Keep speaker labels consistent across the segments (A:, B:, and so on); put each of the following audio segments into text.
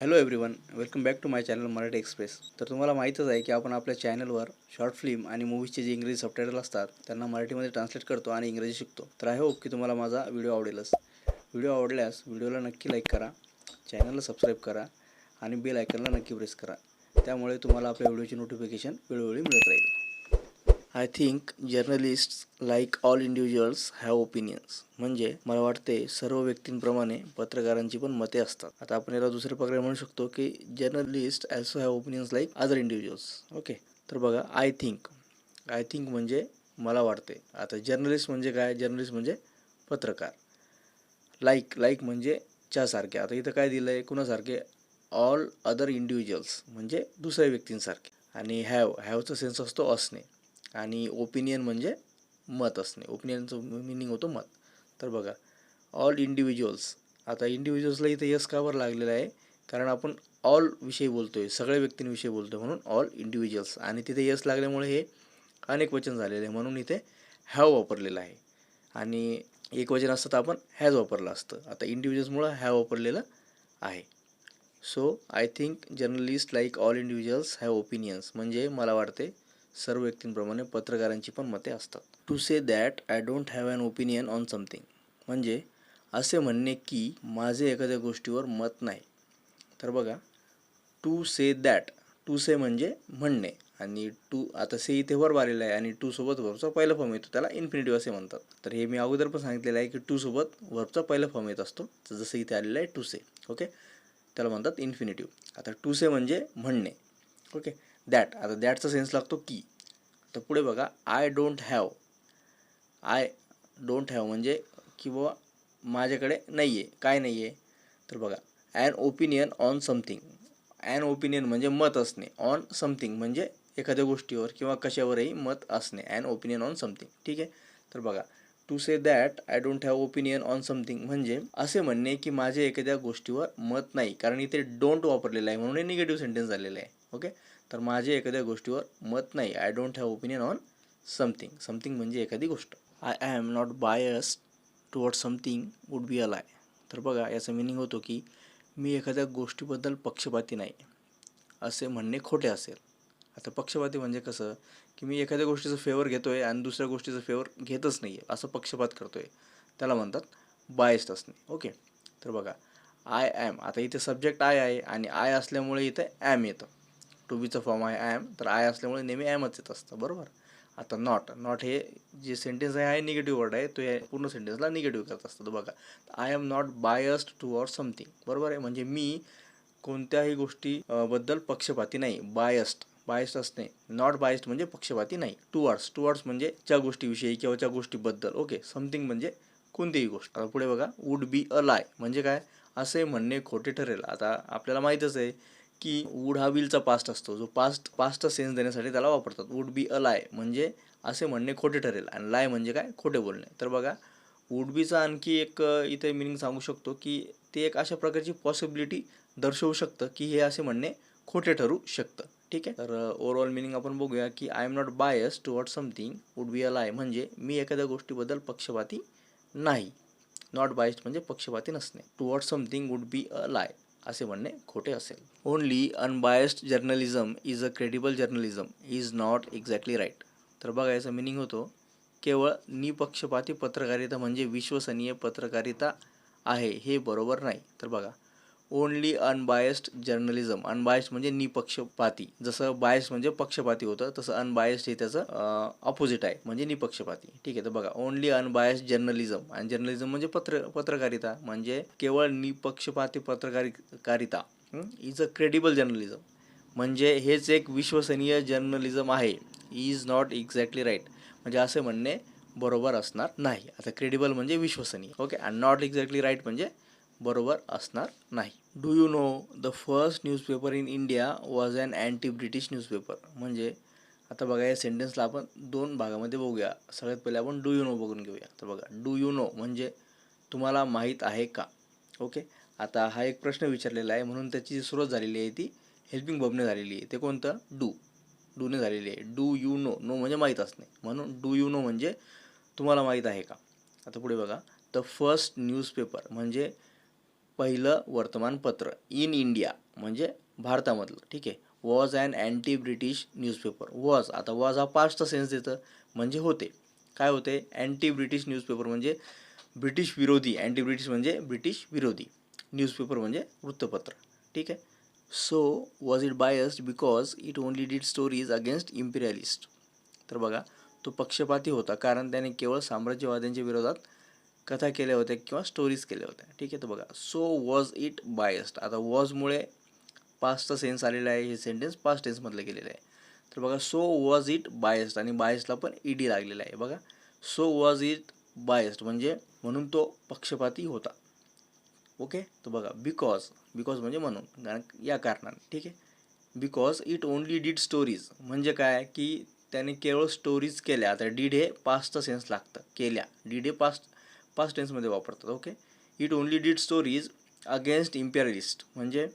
A: Hello everyone, welcome back to my channel Marathi Express. तर तुम्हाला माहीतच आहे की आपण आपल्या चॅनलवर शॉर्ट फिल्म आणि मूवीजचे जे इंग्रजी सबटायटल असतात त्यांना मराठीमध्ये ट्रान्सलेट करतो आणि इंग्रजी शिकतो. तर आय होप की तुम्हाला माझा व्हिडिओ आवडेलच. व्हिडिओ आवडल्यास व्हिडिओला नक्की लाईक करा, चॅनलला सबस्क्राईब करा आणि बेल आयकनला नक्की प्रेस करा. त्यामुळे तुम्हाला आपल्या व्हिडिओची नोटिफिकेशन वेळोवेळी मिळत राहील. I think journalists like all individuals have opinions. म्हणजे मला वाटते सर्व व्यक्तींप्रमाणे पत्रकारांची पण मते असतात. आता आपण याला दुसऱ्या प्रकारे म्हणू शकतो की journalist also have opinions like other individuals. Okay, तर बघा, आय थिंक म्हणजे मला वाटते. आता जर्नलिस्ट म्हणजे काय? जर्नलिस्ट म्हणजे पत्रकार. लाईक म्हणजे च्यासारखे. आता इथं काय दिलं आहे? कुणासारखे? ऑल अदर इंडिव्हिज्युअल्स म्हणजे दुसऱ्या व्यक्तींसारखे. आणि हॅवचा सेन्स असतो असणे. आणि ओपिनियन म्हणजे मत असणे. ओपिनियनचं मिनिंग होतो मत. तर बघा, ऑल इंडिव्हिज्युअल्स. आता इंडिव्हिज्युअल्सला इथे यस का बरं लागलेलं आहे? कारण आपण ऑल विषयी बोलतो आहे, सगळ्या व्यक्तींविषयी बोलतो आहे, म्हणून ऑल इंडिव्हिज्युअल्स. आणि तिथे यस लागल्यामुळे हे अनेक वचन झालेले आहे, म्हणून इथे हॅव वापरलेलं आहे. आणि एक वचन असतं तर आपण हॅज वापरलं असतं. आता इंडिव्हिज्युअल्समुळं हॅव वापरलेलं आहे. So I think journalist like all individuals have opinions म्हणजे मला वाटते सर्व व्यक्तींप्रमाणे पत्रकारांची पण मते असतात. To say that I don't have an opinion on something म्हणजे असे म्हणणे की माझे एखाद्या गोष्टीवर मत नाही. तर बघा, टू से दॅट. टू से म्हणजे म्हणणे, आणि टू, आता से इथे वर्ब आलेला आहे आणि टू सोबत वर्बचा पहिला फॉर्म येतो, त्याला इन्फिनिटिव्ह असे म्हणतात. तर हे मी अगोदर पण सांगितलेलं आहे की टू सोबत वर्बचा पहिला फॉर्म येत असतो. तर जसं इथे आलेलं आहे टू से. ओके, त्याला म्हणतात इन्फिनिटिव्ह. आता टू से म्हणजे म्हणणे. Okay, that. आता दॅटचा सेन्स लागतो की. तर पुढे बघा, आय डोंट हॅव म्हणजे की बाबा माझ्याकडे नाही आहे. काय नाही आहे? तर बघा, an opinion on something. An opinion म्हणजे मत असणे. ऑन समथिंग म्हणजे एखाद्या गोष्टीवर किंवा कशावरही मत असणे. An opinion on something. ठीक आहे. तर बघा, to say that I don't have opinion on something म्हणजे असे म्हणणे की माझे एखाद्या गोष्टीवर मत नाही. कारण इथे डोंट वापरलेलं आहे म्हणून हे निगेटिव्ह सेंटेन्स झालेलं आहे. ओके, तर माझे एखाद्या गोष्टीवर मत नाही. I don't have opinion on something म्हणजे एखादी गोष्ट. I am not biased toward something would be a lie. तर बघा, याचा मिनिंग होतो की मी एखाद्या गोष्टीबद्दल पक्षपाती नाही, असे म्हणणे खोटे असेल. आता पक्षपाती म्हणजे कसं, की मी एखाद्या गोष्टीचं फेवर घेतो आहे आणि दुसऱ्या गोष्टीचं फेवर घेतच नाही आहे, असं पक्षपात करतो आहे, त्याला म्हणतात बायस्ड असणे. ओके, तर बघा, आय ॲम. आता इथे सब्जेक्ट आय आहे आणि आय असल्यामुळे इथे ॲम येतं. टू बीचं फॉर्म आहे ॲम, तर आय असल्यामुळे नेहमी ॲमच येत असतं. बरोबर. आता नॉट हे जे सेंटेन्स आहे निगेटिव्ह वर्ड आहे, तो या पूर्ण सेंटेन्सला निगेटिव्ह करत असतो. तर बघा, I am not biased toward something. बरोबर आहे, म्हणजे मी कोणत्याही गोष्टी बद्दल पक्षपाती नाही. बायस्ड असणे. नॉट बायस्ड म्हणजे पक्षपाती नाही. टुवर्ड्स म्हणजे ज्या गोष्टीविषयी किंवा ज्या गोष्टीबद्दल. ओके, समथिंग म्हणजे कोणतीही गोष्ट. आता पुढे बघा, वुड बी अ लाय म्हणजे काय? असे म्हणणे खोटे ठरेल. आता आपल्याला माहीतच आहे की वूड हा विलचा पास्ट असतो, जो पास्टचा सेन्स देण्यासाठी त्याला वापरतात. वुड बी अ लाय म्हणजे असे म्हणणे खोटे ठरेल. आणि लाय म्हणजे काय? खोटे बोलणे. तर बघा, वुड बीचा आणखी एक इथे मिनिंग सांगू शकतो की ते एक अशा प्रकारची पॉसिबिलिटी दर्शवू शकतं की हे असे म्हणणे खोटे ठरू शकतं. ठीक आहे. तर ओव्हरऑल मिनिंग आपण बघूया की I am not bias toward something would be a lie म्हणजे मी एखाद्या गोष्टीबद्दल पक्षपाती नाही. नॉट बायस्ड म्हणजे पक्षपाती नसणे. Toward something would be a lie असे म्हणणे खोटे असेल. Only unbiased journalism is a credible journalism is not exactly right. तर बघा, याचा मिनिंग होतो केवळ निपक्षपाती पत्रकारिता म्हणजे विश्वसनीय पत्रकारिता आहे हे बरोबर नाही. तर बघा, ओनली अनबायस्ड जर्नलिझम. अनबायस्ड म्हणजे निपक्षपाती. जसं बायस्ड म्हणजे पक्षपाती होतं, तसं अनबायस्ड हे त्याचं अपोजिट आहे, म्हणजे निपक्षपाती. ठीक आहे. तर बघा, ओनली अनबायस्ड जर्नलिझम, आणि जर्नलिझम म्हणजे पत्रकारिता म्हणजे केवळ निपक्षपाती पत्रकारिता इज अ क्रेडिबल जर्नलिझम म्हणजे हेच एक विश्वसनीय जर्नलिझम आहे. इज नॉट एक्झॅक्टली राईट म्हणजे असे म्हणणे बरोबर असणार नाही. आता क्रेडिबल म्हणजे विश्वसनीय. ओके, आणि नॉट एक्झॅक्टली राईट म्हणजे बरोबर असणार नाही. Do you know the first newspaper in India was an anti British newspaper म्हणजे आता बघा, या सेंटेन्सला आपण दोन भागामध्ये बघूया. सगळ्यात पहिले आपण डू यू नो बघून घेऊया. तर बघा, डू यू नो म्हणजे तुम्हाला माहीत आहे का. ओके, आता हा एक प्रश्न विचारलेला आहे म्हणून त्याची जी सुरुवात झालेली आहे ती हेल्पिंग वर्बने झालेली आहे. ते कोणतं? डूने झालेली आहे. डू यू नो म्हणजे माहीत असणे, म्हणून डू यू नो म्हणजे तुम्हाला माहीत आहे का. आता पुढे बघा, द फर्स्ट न्यूजपेपर म्हणजे पहिलं वर्तमानपत्र इन इंडिया म्हणजे भारतामधलं, ठीक आहे. Was an anti British newspaper. Was, आता वॉज हा पास्टचा सेन्स देतं म्हणजे होते. काय होते? अँटी ब्रिटिश न्यूजपेपर म्हणजे ब्रिटिश विरोधी. अँटी ब्रिटिश म्हणजे ब्रिटिश विरोधी. न्यूजपेपर म्हणजे वृत्तपत्र, ठीक आहे. So was it biased because it only did stories against imperialist. तर बघा, तो पक्षपाती होता कारण त्याने केवळ साम्राज्यवाद्यांच्या विरोधात कथा केल्या होत्या किंवा स्टोरीज केल्या होत्या, ठीक आहे. तर बघा, सो वॉज इट बायस्ड. आता वॉजमुळे पास्टचा सेन्स आलेला आहे. हे सेंटेन्स पास्ट टेन्समधलं केलेलं आहे. तर बघा, सो वॉज इट बायस्ड आणि बायस्डला पण ईडी लागलेला आहे. बघा, सो वॉज इट बायस्ड म्हणजे म्हणून तो पक्षपाती होता. ओके. तर बघा, बिकॉज म्हणजे म्हणून, या कारणाने, ठीक आहे. Because it only did stories म्हणजे काय की त्याने केवळ स्टोरीज केल्या. आता डीड हे पास्टचा सेन्स लागतं. केल्या, डीड हे पास्ट टेन्समध्ये वापरतात. Okay. It only did stories against imperialist म्हणजे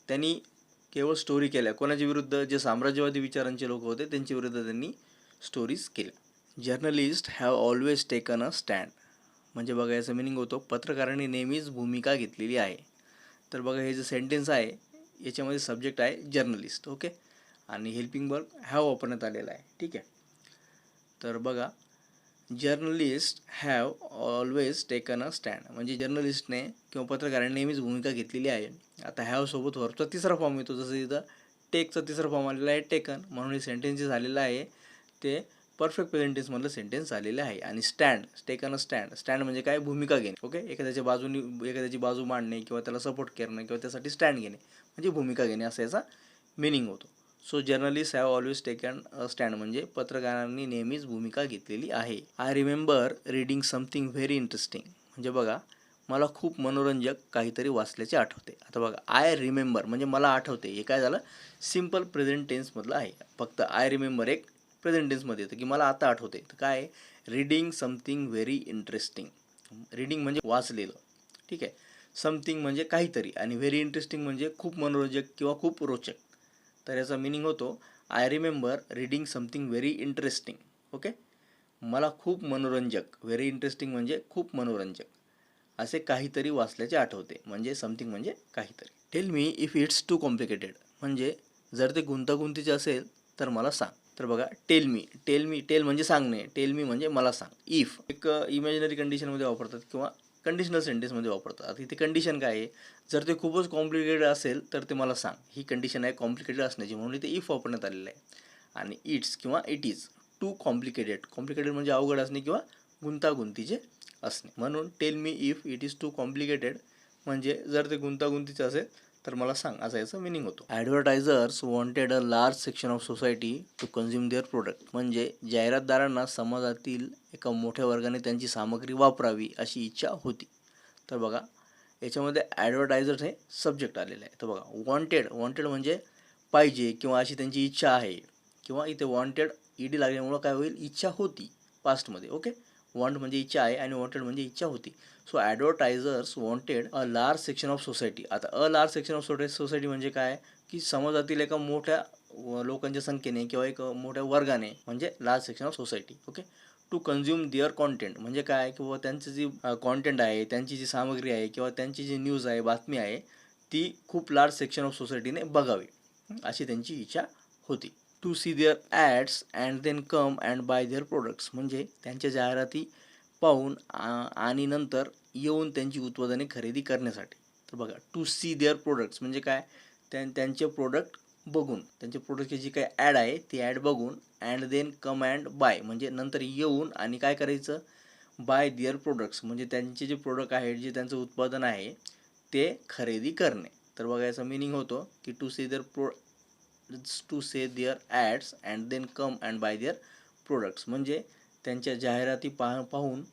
A: त्यांनी केवळ स्टोरी केल्या. कोणाच्या विरुद्ध? जे साम्राज्यवादी विचारांचे लोक होते त्यांच्या विरुद्ध त्यांनी स्टोरीज केल्या. Journalist have always taken a stand म्हणजे बघा, याचा मिनिंग होतो पत्रकारांनी नेहमीच भूमिका घेतलेली आहे. तर बघा, हे जे सेंटेन्स आहे याच्यामध्ये सब्जेक्ट आहे जर्नलिस्ट. ओके. आणि हेल्पिंग वर्ब हॅव वापरण्यात आलेला आहे, ठीक आहे. तर बघा, journalist have always taken a stand म्हणजे जर्नलिस्टने किंवा पत्रकारांनी नेहमीच भूमिका घेतलेली आहे. आता हॅव सोबत वर्बचा तिसरा फॉर्म येतो, जसं इथं टेकचा तिसरा फॉर्म आलेला आहे टेकन, म्हणून हे सेंटेन्स जे झालेलं आहे ते परफेक्ट प्रेझेंट टेन्समधलं सेंटेन्स झालेलं आहे. आणि स्टँड, टेकन अ स्टँड म्हणजे काय? भूमिका घेणे. ओके. एखाद्याची बाजू मांडणे किंवा त्याला सपोर्ट करणे किंवा त्यासाठी स्टँड घेणे म्हणजे भूमिका घेणे असं याचा मिनिंग होतो. So journalist have always taken a stand म्हणजे पत्रकारांनी नेहमीच भूमिका घेतलेली आहे. I remember reading something very interesting म्हणजे बघा, मला खूप मनोरंजक काहीतरी वाचल्याचे आठवते. आता बघा, आय रिमेंबर म्हणजे मला आठवते, हे काय झालं? सिम्पल प्रेझेंट टेन्समधलं आहे. फक्त आय रिमेंबर एक प्रेझेंट टेन्समध्ये येतं की मला आता आठवते. तर काय? Reading something very interesting. Reading म्हणजे वाचलेलं, ठीक आहे. समथिंग म्हणजे काहीतरी आणि व्हेरी इंटरेस्टिंग म्हणजे खूप मनोरंजक किंवा खूप रोचक. तर याचा मिनिंग होतो I remember reading something very interesting. Okay. मला खूप मनोरंजक, व्हेरी इंटरेस्टिंग म्हणजे खूप मनोरंजक असे काहीतरी वाचल्याचे आठवते म्हणजे समथिंग म्हणजे काहीतरी. Tell me if it's too complicated म्हणजे जर ते गुंतागुंतीचे असेल तर मला सांग. तर बघा, टेल म्हणजे सांगणे, टेल मी म्हणजे मला सांग. इफ एक इमॅजिनरी कंडिशनमध्ये वापरतात किंवा कंडिशनल सेंटेन्समध्ये वापरतात. आता इथे कंडिशन काय आहे? जर ते खूपच कॉम्प्लिकेटेड असेल तर ते मला सांग, ही कंडिशन आहे कॉम्प्लिकेटेड असण्याची, म्हणून इथे इफ वापरण्यात आलेलं आहे. आणि इट्स किंवा इट इज टू कॉम्प्लिकेटेड म्हणजे अवघड असणे किंवा गुंतागुंतीचे असणे. म्हणून tell me if it is too complicated म्हणजे जर ते गुंतागुंतीचे असेल तर मला सांग, असा याचा मिनिंग होतो. Advertisers wanted a large section of society to consume their product म्हणजे जाहिरातदारांना समाजातील एका मोठ्या वर्गाने त्यांची सामग्री वापरावी अशी इच्छा होती. तर बघा, याच्यामध्ये ॲडव्हर्टायझर्स हे सब्जेक्ट आलेलं आहे. तर बघा, वॉन्टेड म्हणजे पाहिजे किंवा अशी त्यांची इच्छा आहे, किंवा इथे वॉन्टेड ईडी लागल्यामुळं काय होईल? इच्छा होती पास्टमध्ये. ओके. वॉन्ट म्हणजे इच्छा आहे आणि वॉन्टेड म्हणजे इच्छा होती. So advertisers wanted a large section of society. आता a large section of society म्हणजे काय की समाजातील एका मोठ्या लोकांच्या संख्येने किंवा एक मोठ्या वर्गाने म्हणजे large section of society. Okay. To consume their content म्हणजे काय की बाबा त्यांचं जी कॉन्टेंट आहे, त्यांची जी सामग्री आहे किंवा त्यांची जी न्यूज आहे, बातमी आहे, ती खूप लार्ज सेक्शन ऑफ सोसायटीने बघावी अशी त्यांची इच्छा होती. To see their ads and then come and buy their products म्हणजे त्यांच्या जाहिराती पाहून आणि नंतर येऊन त्यांची उत्पादने खरेदी करण्यासाठी. तर बघा, टू सी देअर प्रोडक्ट्स म्हणजे काय? त्यांचे प्रोडक्ट बघून, त्यांच्या प्रोडक्टची जी काही ॲड आहे ती ॲड बघून, and then come and buy म्हणजे नंतर येऊन आणि काय करायचं? बाय देअर प्रोडक्ट्स म्हणजे त्यांचे जे प्रोडक्ट आहेत, जे त्यांचं उत्पादन आहे ते खरेदी करणे. तर बघा, याचा मिनिंग होतो की to say their ads and then come and buy their products म्हणजे त्यांच्या जाहिराती पाहून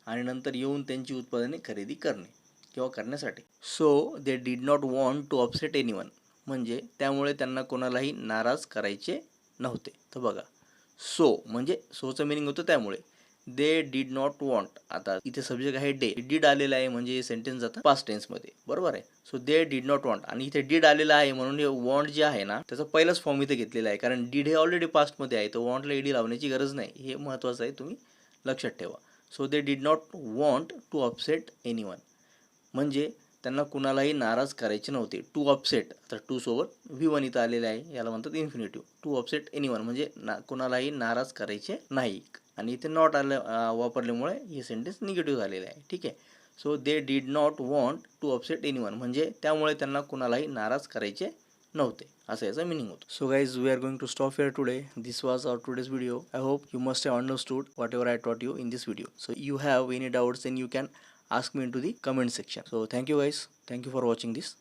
A: आणि नंतर येऊन त्यांची उत्पादने खरेदी करणे किंवा करण्यासाठी. So they did not want to upset anyone म्हणजे त्यामुळे त्यांना कोणालाही नाराज करायचे नव्हते. तर बघा, सो म्हणजे सोचं मिनिंग होतं त्यामुळे. दे डीड नॉट वॉन्ट, आता इथे सब्जेक्ट आहे डीड आलेला आहे म्हणजे सेंटेन्स जातं पास्ट टेन्समध्ये, बरोबर आहे. So they did not want आणि इथे डीड आलेला आहे म्हणून हे वॉन्ट जे आहे ना त्याचा पहिलाच फॉर्म इथे घेतलेला आहे, कारण डीड हे ऑलरेडी पास्टमध्ये आहे, तर वॉन्टला ईडी लावण्याची गरज नाही. हे महत्त्वाचं आहे, तुम्ही लक्षात ठेवा. So they did not want to upset anyone म्हणजे त्यांना कुणालाही नाराज करायचे नव्हते. टू अपसेट, आता टू सोबत V1 इथं आलेले आहे, याला म्हणतात इन्फिनिटिव्ह. टू अपसेट एनीवन म्हणजे कुणालाही नाराज करायचे नाही. आणि इथे नॉट वापरल्यामुळे हे सेंटेन्स निगेटिव्ह झालेले आहे. ठीक आहे. So they did not want to upset anyone म्हणजे त्यामुळे त्यांना कुणालाही नाराज करायचे नव्हते, असं याचा मिनिंग होतो. So guys, we are going to stop here today. This was our today's video. I hope you must have understood whatever I taught you in this video. So you have any doubts, then you can ask me into the comment section. So thank you guys, thank you for watching this.